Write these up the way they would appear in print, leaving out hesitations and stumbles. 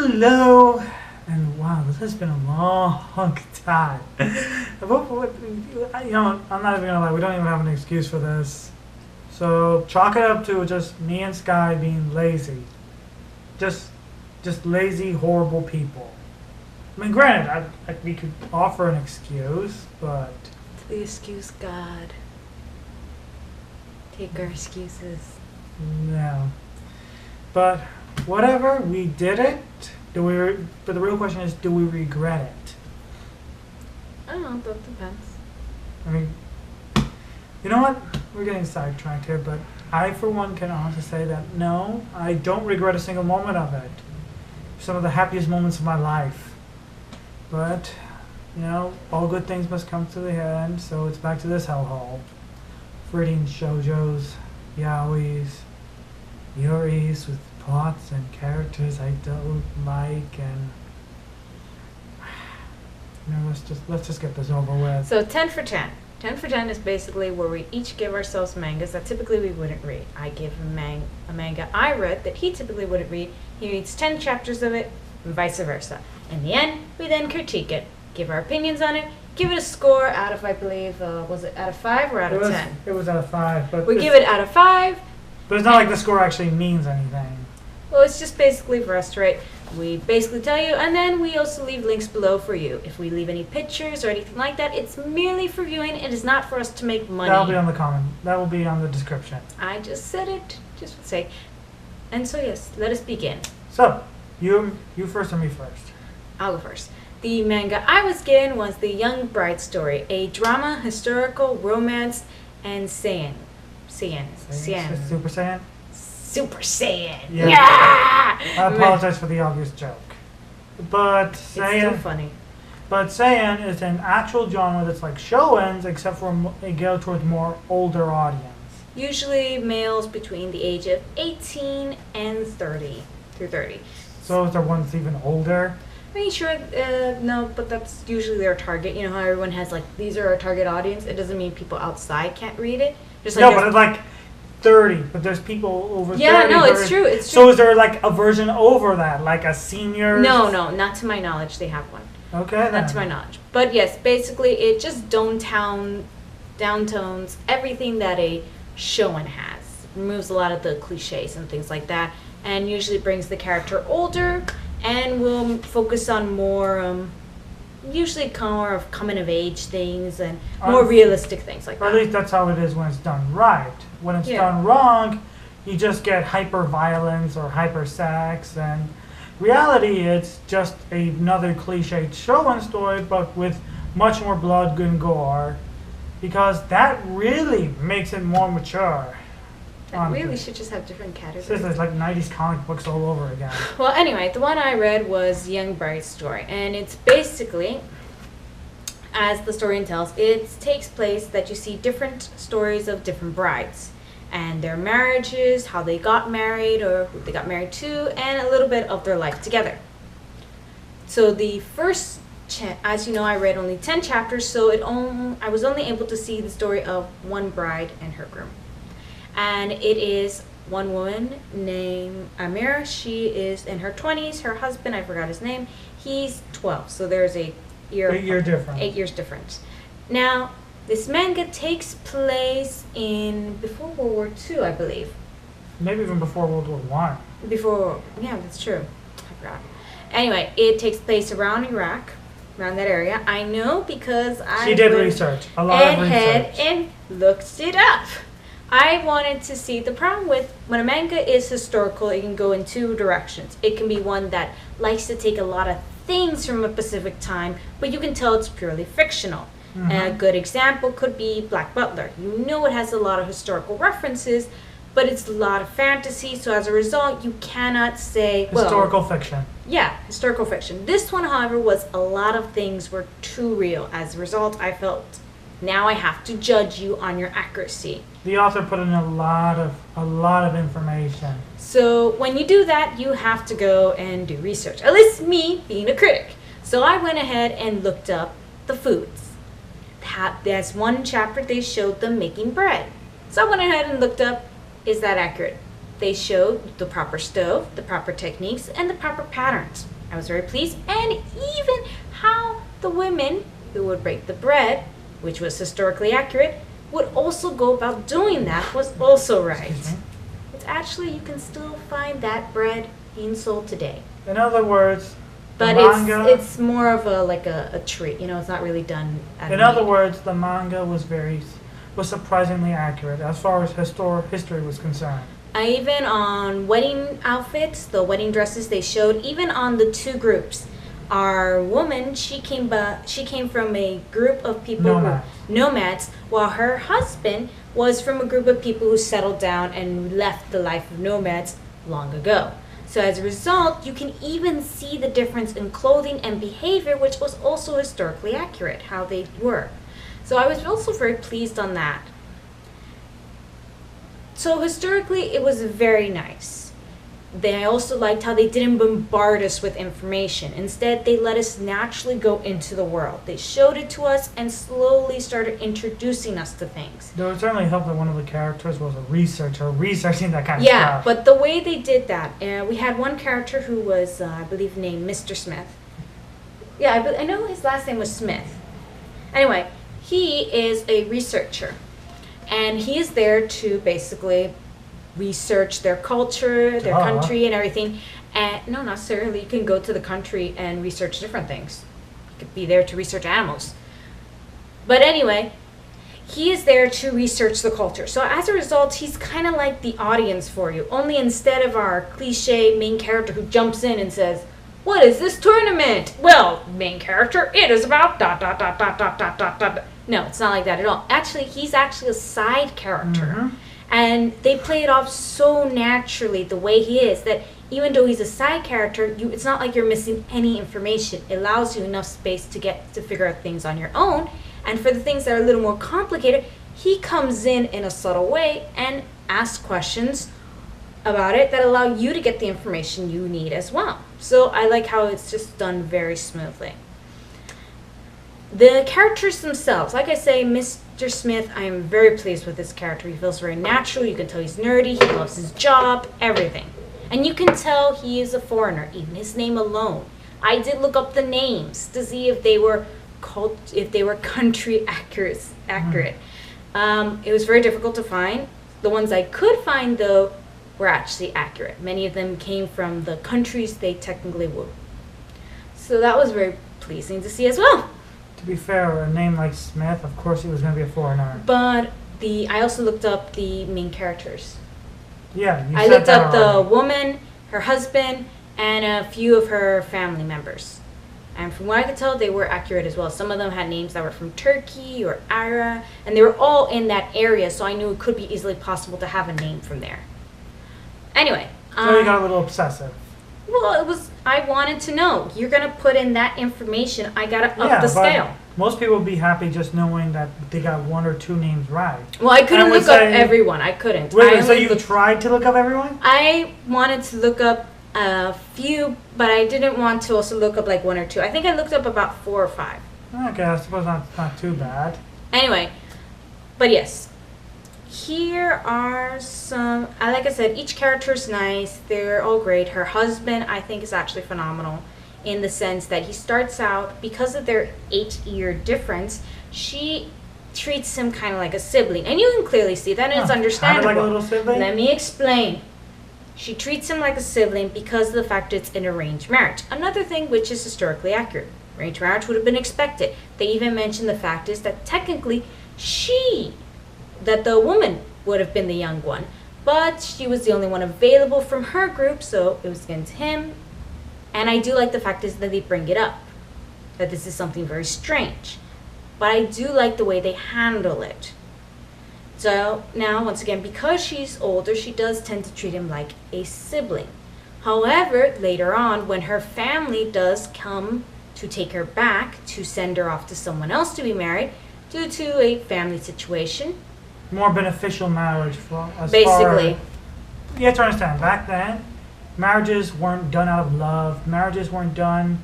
Hello, and wow, this has been a long time. I'm not even gonna lie, we don't even have an excuse for this. So chalk it up to just me and Sky being lazy. Just lazy, horrible people. I mean, granted, we could offer an excuse, but... The excuse God. Take our excuses. No. But whatever, we did it. But the real question is, do we regret it? I don't know, that depends. I mean, you know what? We're getting sidetracked here, but I, for one, can honestly say that no, I don't regret a single moment of it. Some of the happiest moments of my life. But, all good things must come to the end, so it's back to this hellhole. Reading shoujos, yaois, yuris with plots and characters I don't like, and let's just get this over with. So 10 for 10. 10 for 10 is basically where we each give ourselves mangas that typically we wouldn't read. I give him a manga I read that he typically wouldn't read. He reads 10 chapters of it, and vice versa. In the end, we then critique it, give our opinions on it, give it a score out of, I believe, was it out of 5 or out of 10? It was out of 5. But we give it out of 5. But it's not like the score actually means anything. Well, it's just basically for us to rate. We basically tell you, and then we also leave links below for you. If we leave any pictures or anything like that, it's merely for viewing. It is not for us to make money. That'll be on the comment. That will be on the description. I just said it, just for sake. And so yes, let us begin. So, you first or me first? I'll go first. The manga I was given was The Young Bride Story, a drama, historical, romance, and Saiyan. Super Saiyan? Super Saiyan. Yeah. I apologize for the obvious joke. But Saiyan... It's still funny. But Saiyan is an actual genre that's like shouens, except for it geared towards more older audience. Usually males between the age of 18 and 30 through 30. So is there one that's even older? I mean, sure, no, but that's usually their target. You know how everyone has, these are our target audience? It doesn't mean people outside can't read it. Just no, but it's like 30, but there's people over 30. Yeah, no, it's true, it's true. So is there a version over that, like a senior? No, not to my knowledge they have one. Okay, then. Not to my knowledge. But yes, basically it just downtones everything that a shonen has. Removes a lot of the cliches and things like that, and usually brings the character older, and will focus on more, usually more of coming of age things and more realistic things like that. Or at least that's how it is when it's done right. When it's done wrong, you just get hyper violence or hyper sex, and reality it's just another cliched shonen story, but with much more blood and gore, because that really makes it more mature. That really should just have different categories. It's like 90s comic books all over again. Well, anyway, the one I read was Young Bride Story, and it's basically, as the story tells, it takes place that you see different stories of different brides and their marriages, how they got married or who they got married to, and a little bit of their life together. So the first, as you know, I read only 10 chapters, so I was only able to see the story of one bride and her groom. And it is one woman named Amira. She is in her 20s. Her husband, I forgot his name, he's 12. So there's 8 year difference. 8 years difference. Now, this manga takes place before World War II, I believe. Maybe even before World War I. Yeah, that's true. I forgot. Anyway, it takes place around Iraq, around that area. I know because She did research. A lot of research. And looked it up. I wanted to see, the problem with when a manga is historical, it can go in 2 directions. It can be one that likes to take a lot of things from a specific time, but you can tell it's purely fictional. Mm-hmm. A good example could be Black Butler. You know it has a lot of historical references, but it's a lot of fantasy, so as a result, you cannot say... Historical fiction. Yeah, historical fiction. This one, however, was a lot of things were too real. As a result, I felt, now I have to judge you on your accuracy. The author put in a lot of information. So when you do that, you have to go and do research. At least me, being a critic. So I went ahead and looked up the foods. There's one chapter they showed them making bread. So I went ahead and looked up, is that accurate? They showed the proper stove, the proper techniques, and the proper patterns. I was very pleased. And even how the women who would break the bread, which was historically accurate, would also go about doing that was also right. It's actually, you can still find that bread being sold today. In other words, But manga, it's more of a treat. It's not really done at in a other meal. words, the manga was surprisingly accurate as far as history was concerned. Even on wedding outfits, the wedding dresses they showed, even on the two groups. Our woman, she came from a group of people nomads, while her husband was from a group of people who settled down and left the life of nomads long ago. So as a result, you can even see the difference in clothing and behavior, which was also historically accurate, how they were. So I was also very pleased on that. So historically, it was very nice. I also liked how they didn't bombard us with information. Instead, they let us naturally go into the world. They showed it to us and slowly started introducing us to things. Though it certainly helped that one of the characters was a researcher, researching that kind of Yeah, stuff. but the way they did that, we had one character who was, I believe, named Mr. Smith. Yeah, I know his last name was Smith. Anyway, he is a researcher. And he is there to basically research their culture, their country, and everything. And no, not necessarily. You can go to the country and research different things. You could be there to research animals. But anyway, he is there to research the culture. So as a result, he's kind of like the audience for you. Only instead of our cliche main character who jumps in and says, "What is this tournament?" Well, main character, it is about ... No, it's not like that at all. Actually, he's actually a side character. Mm-hmm. And they play it off so naturally the way he is that even though he's a side character, it's not like you're missing any information. It allows you enough space to figure out things on your own. And for the things that are a little more complicated, he comes in a subtle way and asks questions about it that allow you to get the information you need as well. So I like how it's just done very smoothly. The characters themselves, like I say, Mr. Smith, I am very pleased with this character. He feels very natural. You can tell he's nerdy. He loves his job, everything. And you can tell he is a foreigner, even his name alone. I did look up the names to see if they were country accurate. It was very difficult to find. The ones I could find, though, were actually accurate. Many of them came from the countries they technically were. So that was very pleasing to see as well. To be fair, a name like Smith, of course he was going to be a foreigner. But I also looked up the main characters. Yeah, I looked up the woman, her husband, and a few of her family members. And from what I could tell, they were accurate as well. Some of them had names that were from Turkey or Ira, and they were all in that area, so I knew it could be easily possible to have a name from there. Anyway. So you got a little obsessive. Well, I wanted to know. You're going to put in that information. I got to up the scale. Most people would be happy just knowing that they got one or two names right. Well, I couldn't look up everyone. I couldn't. Wait, so you tried to look up everyone? I wanted to look up a few, but I didn't want to also look up like one or two. I think I looked up about 4 or 5. Okay, I suppose not too bad. Anyway, but yes. Here are some, like I said, each character is nice. They're all great. Her husband, I think, is actually phenomenal in the sense that he starts out, because of their 8-year difference, she treats him kind of like a sibling. And you can clearly see that, and it's understandable. Kind of like a little sibling? Let me explain. She treats him like a sibling because of the fact it's an arranged marriage. Another thing which is historically accurate. Arranged marriage would have been expected. They even mentioned the fact is that technically that the woman would have been the young one, but she was the only one available from her group, so it was against him. And I do like the fact is that they bring it up, that this is something very strange, but I do like the way they handle it. So now, once again, because she's older, she does tend to treat him like a sibling. However, later on, when her family does come to take her back to send her off to someone else to be married due to a family situation, more beneficial marriage for us. Basically. You have to understand, back then, marriages weren't done out of love. Marriages weren't done.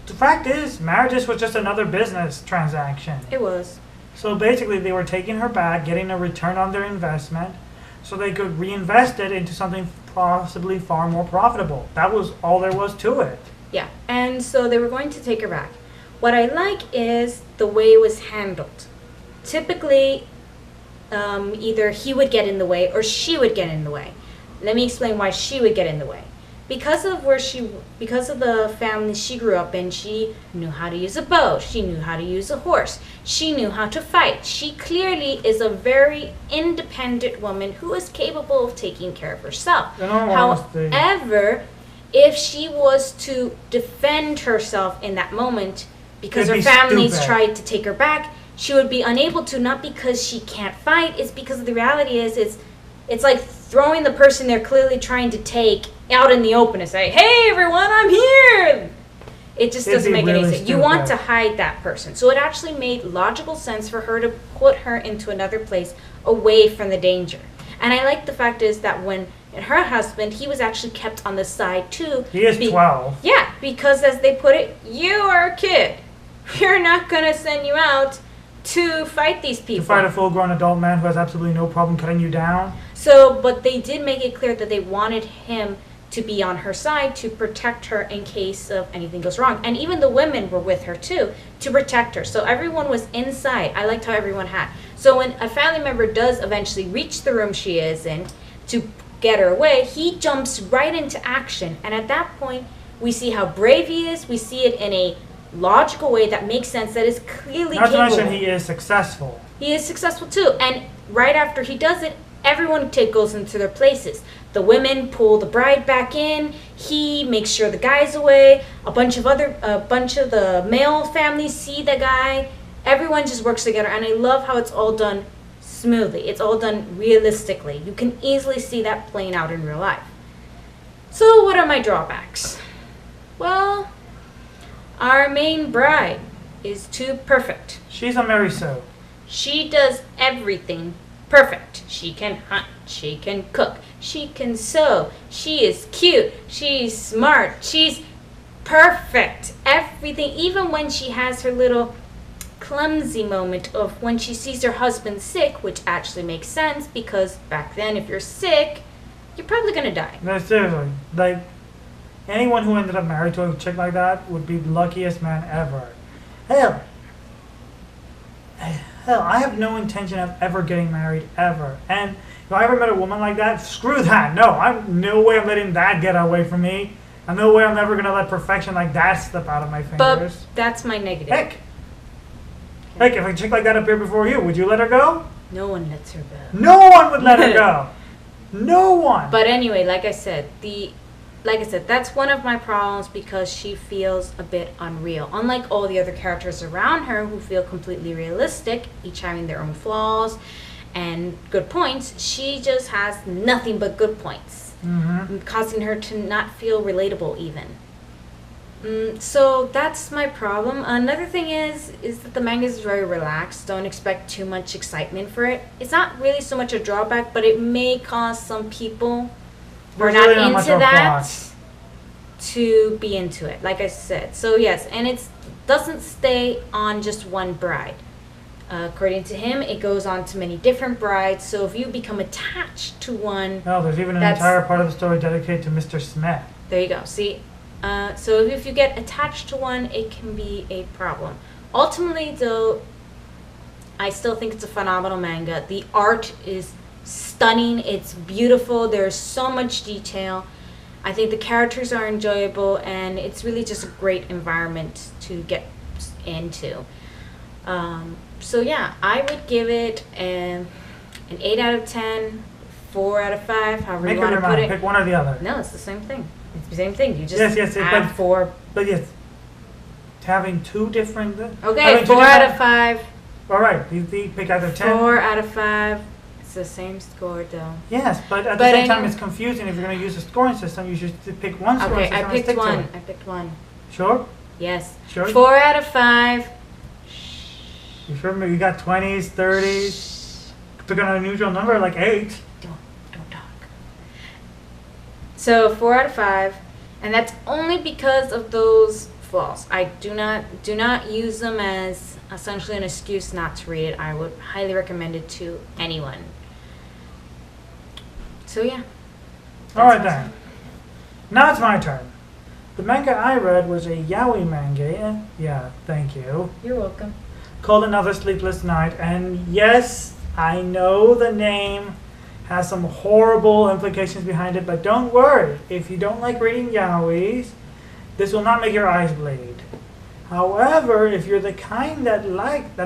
The fact is, marriages was just another business transaction. It was. So basically, they were taking her back, getting a return on their investment, so they could reinvest it into something possibly far more profitable. That was all there was to it. Yeah, and so they were going to take her back. What I like is the way it was handled. Typically, either he would get in the way or she would get in the way. Let me explain why she would get in the way. Because of the family she grew up in, she knew how to use a bow. She knew how to use a horse. She knew how to fight. She clearly is a very independent woman who is capable of taking care of herself. However, if she was to defend herself in that moment because her family's tried to take her back, she would be unable to, not because she can't fight, it's because the reality is it's like throwing the person they're clearly trying to take out in the open and say, hey everyone, I'm here. It just doesn't make any sense. You want to hide that person. So it actually made logical sense for her to put her into another place away from the danger. And I like the fact is that when her husband, he was actually kept on the side too. He is 12. Yeah, because as they put it, you are a kid. We're not going to send you out to fight these people. To fight a full-grown adult man who has absolutely no problem cutting you down. So, but they did make it clear that they wanted him to be on her side to protect her in case of anything goes wrong. And even the women were with her too to protect her. So everyone was inside. I liked how everyone had. So when a family member does eventually reach the room she is in to get her away, he jumps right into action. And at that point, we see how brave he is. We see it in a logical way that makes sense, that is clearly capable. Not to mention he is successful. He is successful too. And right after he does it, everyone goes into their places. The women pull the bride back in. He makes sure the guy's away. A bunch of the male families see the guy. Everyone just works together, and I love how it's all done smoothly. It's all done realistically. You can easily see that playing out in real life. So what are my drawbacks? Well, our main bride is too perfect. She's a Mary Sue. She does everything perfect. She can hunt. She can cook. She can sew. She is cute. She's smart. She's perfect. Everything. Even when she has her little clumsy moment of when she sees her husband sick, which actually makes sense because back then if you're sick, you're probably going to die. No, seriously. Like, anyone who ended up married to a chick like that would be the luckiest man ever. Hell, I have no intention of ever getting married, ever. And if I ever met a woman like that, screw that. No way I'm letting that get away from me. And no way I'm ever going to let perfection like that slip out of my fingers. But that's my negative. Heck, if a chick like that appeared before you, would you let her go? No one lets her go. No one would let her go. No one. But anyway, like I said, that's one of my problems because she feels a bit unreal. Unlike all the other characters around her who feel completely realistic, each having their own flaws and good points, she just has nothing but good points, causing her to not feel relatable even. So that's my problem. Another thing is that the manga is very relaxed. Don't expect too much excitement for it. It's not really so much a drawback, but it may cause some people who are not into that to be into it, like I said. So yes, and it doesn't stay on just one bride. According to him, it goes on to many different brides. So if you become attached to one... No, there's even an entire part of the story dedicated to Mr. Smith. There you go. See? So if you get attached to one, it can be a problem. Ultimately, though, I still think it's a phenomenal manga. The art is stunning. It's beautiful. There's so much detail. I think the characters are enjoyable, and it's really just a great environment to get into. So yeah, I would give it an 8 out of 10, 4 out of 5, however you want to put it. Pick one or the other. No, it's the same thing. It's the same thing. You just yes, add 4. But yes, having two different... Okay, 4 out of 5. All right, you pick out of 10. 4 out of 5. It's the same score, though. Yes, but at the same time, it's confusing. If you're going to use a scoring system, you should pick one scoring system. Okay, I picked one. Sure? Yes. Sure? 4 out of 5. You sure? You got 20s, 30s? Pick on a neutral number like 8. Don't talk. So 4 out of 5, and that's only because of those flaws. I do not use them as essentially an excuse not to read it. I would highly recommend it to anyone. So yeah. All right then. Now it's my turn. The manga I read was a yaoi manga. Yeah, thank you. You're welcome. Called Another Sleepless Night. And yes, I know the name has some horrible implications behind it, but don't worry. If you don't like reading yaois, this will not make your eyes bleed. However, if you're the kind that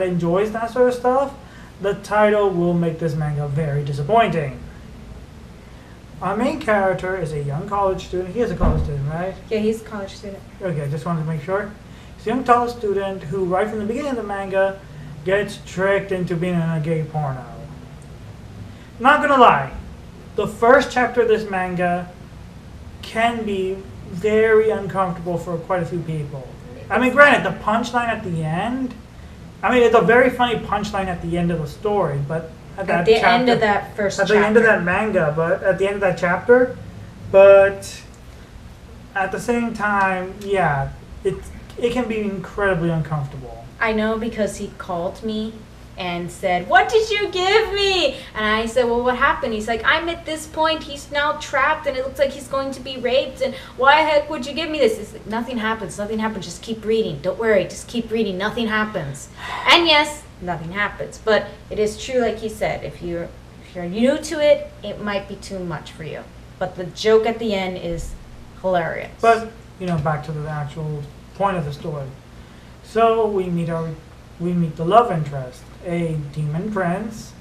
enjoys that sort of stuff, the title will make this manga very disappointing. Our main character is a young college student. He is a college student, right? Yeah, he's a college student. Okay, just wanted to make sure. He's a young college student who, right from the beginning of the manga, gets tricked into being in a gay porno. Not gonna lie, the first chapter of this manga can be very uncomfortable for quite a few people. I mean, granted, the punchline at the end, it's a very funny punchline at the end of the story, but At the end of that first chapter. At the end of that manga, but at the end of that chapter, but at the same time, yeah, it can be incredibly uncomfortable. I know because he called me and said, "What did you give me?" And I said, "Well, what happened?" He's like, "I'm at this point. He's now trapped, and it looks like he's going to be raped. And why the heck would you give me this?" It's like, nothing happens. Nothing happens. Just keep reading. Don't worry. Just keep reading. Nothing happens. And yes, nothing happens. But it is true, like he said. If you're new to it, it might be too much for you. But the joke at the end is hilarious. But back to the actual point of the story. So we meet the love interest, a demon prince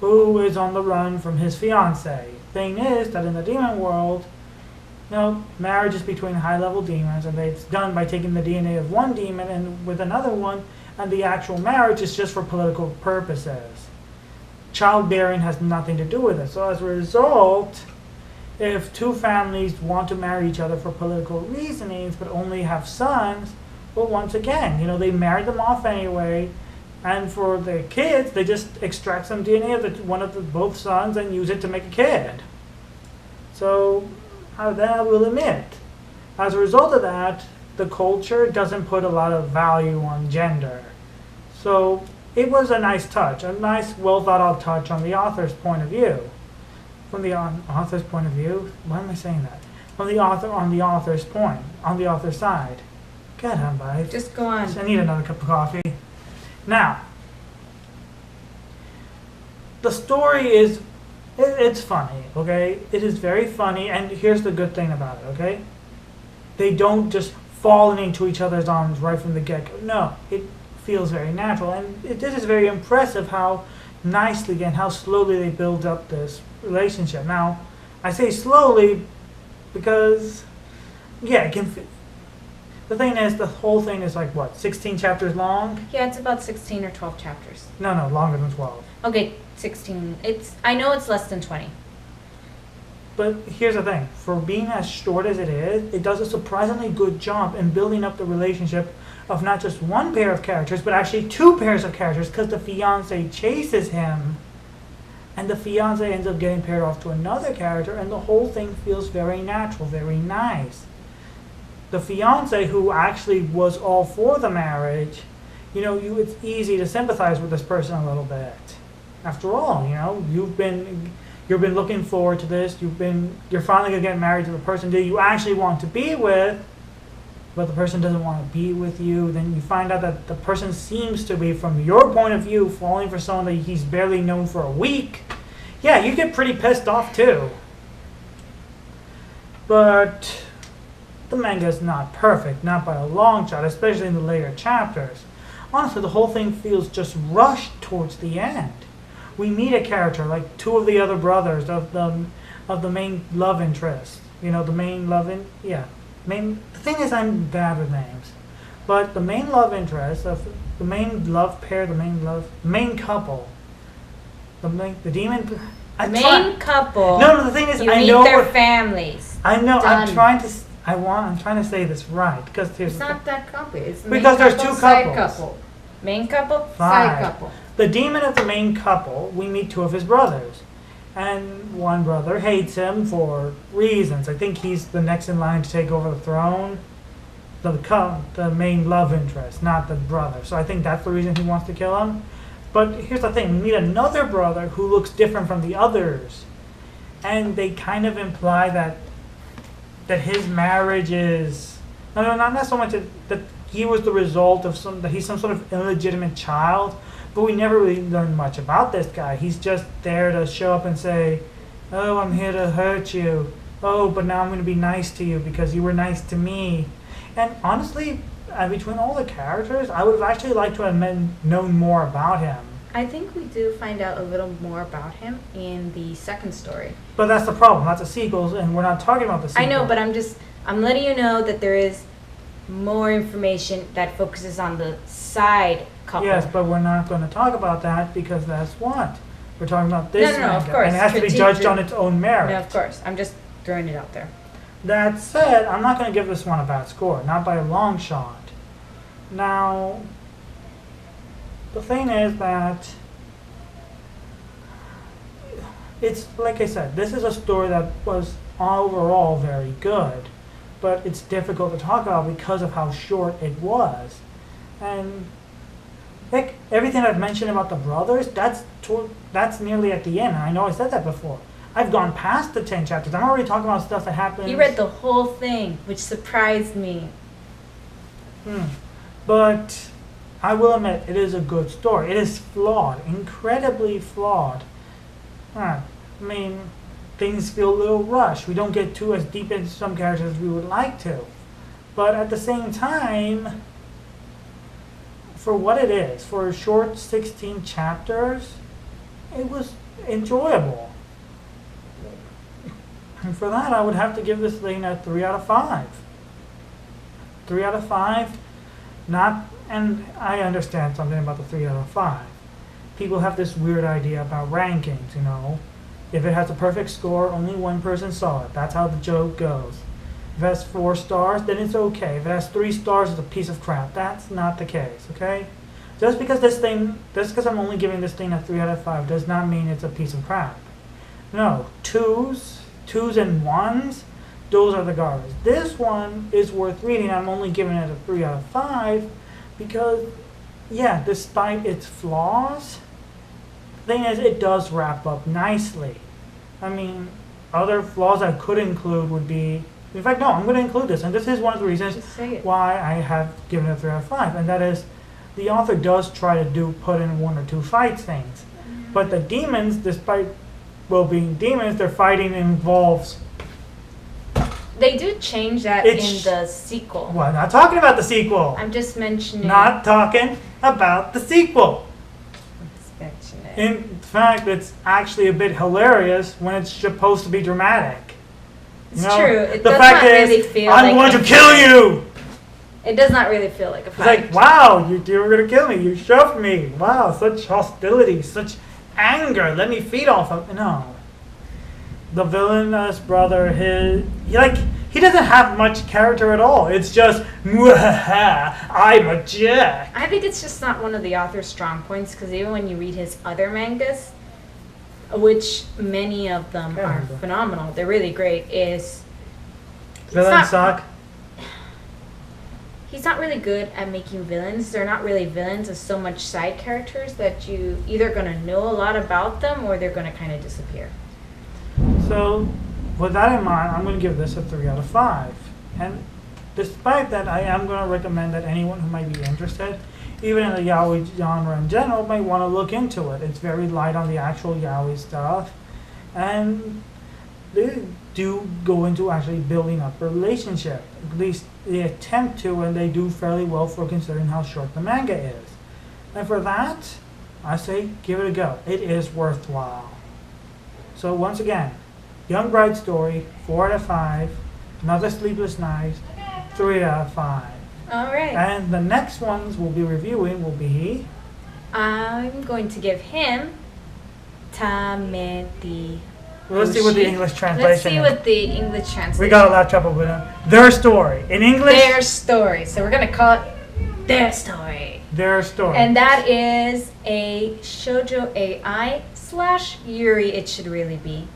who is on the run from his fiancée. Thing is that in the demon world, marriage is between high-level demons, and it's done by taking the DNA of one demon and with another one, and the actual marriage is just for political purposes. Childbearing has nothing to do with it. So as a result, if two families want to marry each other for political reasonings but only have sons, well, once again, they marry them off anyway, and for the kids, they just extract some DNA of both sons and use it to make a kid. So, I will admit, as a result of that, the culture doesn't put a lot of value on gender. So, it was a nice touch, a nice, well thought out touch on the author's point of view. From the author's point of view, why am I saying that? From the author, on the author's point, on the author's side. God, I'm by. Just go on. I need another cup of coffee. Now, the story is, it's funny, okay? It is very funny, and here's the good thing about it, okay? They don't just fall into each other's arms right from the get-go. No, it feels very natural, and this is very impressive how nicely and how slowly they build up this relationship. Now, I say slowly because, yeah, it can. The thing is, the whole thing is like what, 16 chapters long? Yeah, it's about 16 or 12 chapters. No, longer than 12. Okay, 16. I know it's less than 20. But here's the thing: for being as short as it is, it does a surprisingly good job in building up the relationship of not just one pair of characters, but actually two pairs of characters, because the fiancé chases him, and the fiancé ends up getting paired off to another character, and the whole thing feels very natural, very nice. The fiancé, who actually was all for the marriage, it's easy to sympathize with this person a little bit. After all, you've been looking forward to this. You're finally gonna get married to the person that you actually want to be with, but the person doesn't want to be with you. Then you find out that the person seems to be, from your point of view, falling for someone that he's barely known for a week. Yeah, you get pretty pissed off too. But the manga is not perfect, not by a long shot, especially in the later chapters. Honestly, the whole thing feels just rushed towards the end. We meet a character, like two of the other brothers of the main love interest. The thing is, I'm bad with names. But the main love interest of the main love pair, the main couple, the demon. Couple. No, the thing is, you I meet know their families. I know. Done. I'm trying to say this right, because It's not that complicated. It's because there's two side couples. couple. Main couple, Fine. side couple. The demon of the main couple, we meet two of his brothers. And one brother hates him for reasons. I think he's the next in line to take over the throne. The main love interest, not the brother. So I think that's the reason he wants to kill him. But here's the thing. We meet another brother who looks different from the others. And they kind of imply that that his marriage is no, not so much that he was the result of that he's some sort of illegitimate child, but we never really learned much about this guy. He's just there to show up and say, "Oh, I'm here to hurt you. Oh, but now I'm going to be nice to you because you were nice to me." And honestly, between all the characters, I would have actually liked to have known more about him. I think we do find out a little more about him in the second story. But that's the problem. That's a sequel, and we're not talking about the sequel. I know, but I'm letting you know that there is more information that focuses on the side couple. Yes, but we're not going to talk about that because that's what we're talking about. This No, manga, of course. and it has to be judged on its own merit. No, of course. I'm just throwing it out there. That said, I'm not going to give this one a bad score, not by a long shot. Now, the thing is that it's, like I said, this is a story that was overall very good, but it's difficult to talk about because of how short it was. And like everything I've mentioned about the brothers, that's nearly at the end. I know I said that before. I've gone past the 10 chapters. I'm already talking about stuff that happened. You read the whole thing, which surprised me. But I will admit, it is a good story. It is flawed, incredibly flawed. I mean, things feel a little rushed. We don't get too as deep into some characters as we would like to. But at the same time, for what it is, for a short 16 chapters, it was enjoyable. And for that, I would have to give this thing a 3 out of 5. 3 out of 5. And I understand something about the 3 out of 5. People have this weird idea about rankings, you know. If it has a perfect score, only one person saw it. That's how the joke goes. If it has 4 stars, then it's okay. If it has 3 stars, it's a piece of crap. That's not the case, okay? Just because I'm only giving this thing a 3 out of 5 does not mean it's a piece of crap. No, 2s and 1s, those are the garbage. This one is worth reading. I'm only giving it a 3 out of 5 because, yeah, despite its flaws, the thing is, it does wrap up nicely. I mean, other flaws I could include would be, in fact, no, I'm going to include this, and this is one of the reasons why I have given it a 3 out of 5, and that is, the author does try to put in 1 or 2 fight scenes, but the demons, despite being demons, their fighting involves. They do change that in the sequel. Well, not talking about the sequel. I'm just mentioning. Not talking about the sequel. Let's mention it. In fact, it's actually a bit hilarious when it's supposed to be dramatic. It's true. It the does fact not is, really feel I'm going to kill you! It does not really feel like a It's fight. like, wow, you were going to kill me. You shoved me. Wow, such hostility, such anger. Let me feed off of. No. The villainous brother, he doesn't have much character at all. It's just, I'm a jerk. I think it's just not one of the author's strong points, because even when you read his other mangas, which many of them are phenomenal, they're really great, Villains suck. He's not really good at making villains. They're not really villains, as so much side characters that you either going to know a lot about them or they're going to kind of disappear. So, with that in mind, I'm going to give this a 3 out of 5. And despite that, I am going to recommend that anyone who might be interested, even in the yaoi genre in general, might want to look into it. It's very light on the actual yaoi stuff. And they do go into actually building up a relationship. At least they attempt to, and they do fairly well for considering how short the manga is. And for that, I say give it a go. It is worthwhile. So once again, Young Bride Story, 4 out of 5. Another Sleepless Night, 3 out of 5. All right. And the next ones we'll be reviewing will be... I'm going to give him Tameti. Well, let's see what the English translation Let's see is. what the English translation. We got a lot of trouble with them. Their Story. In English? Their Story. So we're going to call it Their Story. Their Story. And that is a shoujo AI / Yuri, it should really be.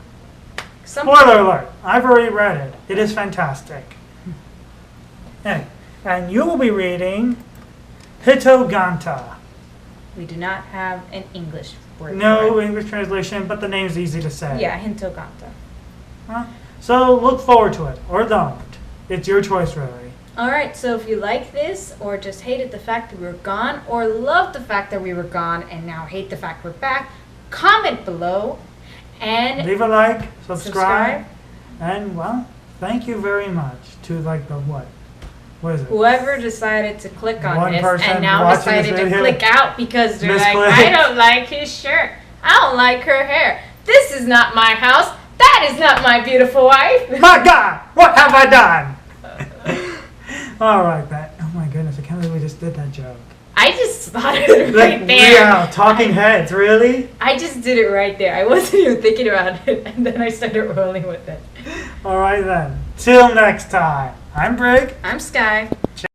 Spoiler alert. I've already read it. It is fantastic. Anyway, and you will be reading Hitoganta. We do not have an English word No for it. English translation, but the name's easy to say. Yeah, Hitoganta. Huh? So look forward to it, or don't. It's your choice, really. Alright, so if you like this, or just hated the fact that we were gone, or loved the fact that we were gone and now hate the fact we're back, comment below and Leave a like, subscribe. And, well, thank you very much to, like, the what? What is it? Whoever decided to click on One this person and now watching decided this to video. click out because they're like, Misclicked. I don't like his shirt. I don't like her hair. This is not my house. That is not my beautiful wife. My God! What have I done? Alright, that. Oh my goodness, I can't believe we just did that joke. I just thought of it Like, right there. yeah, talking heads, really? I just did it right there. I wasn't even thinking about it, and then I started rolling with it. Alright then. Till next time. I'm Brig. I'm Sky.